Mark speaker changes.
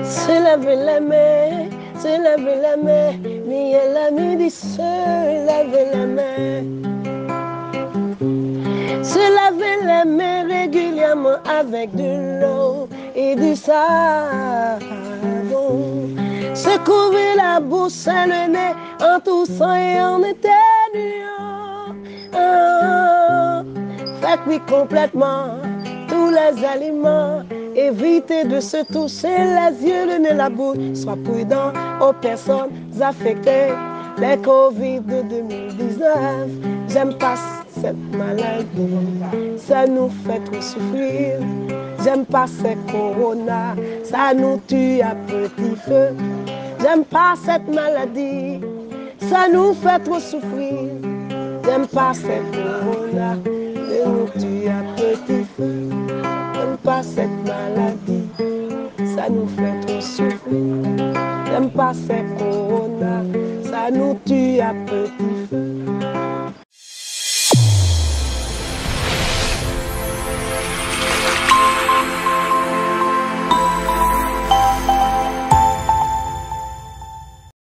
Speaker 1: Se laver les mains, se laver les mains, ni à la midi, se laver les mains. Se laver les mains régulièrement avec de l'eau et du savon. Se couvrir la bouche et le nez en toussant et en éternuant. Faites cuire complètement tous les aliments. Évitez de se toucher les yeux, le nez, la bouche. Sois prudent aux personnes affectées. Les Covid de 2019, j'aime pas cette maladie, ça nous fait trop souffrir. J'aime pas cette corona, ça nous tue à petit feu. J'aime pas cette maladie, ça nous fait trop souffrir. J'aime pas cette corona, ça nous tue à petit feu. J'aime pas cette maladie, ça nous fait trop souffrir. J'aime pas cette corona, ça nous tue à petit feu.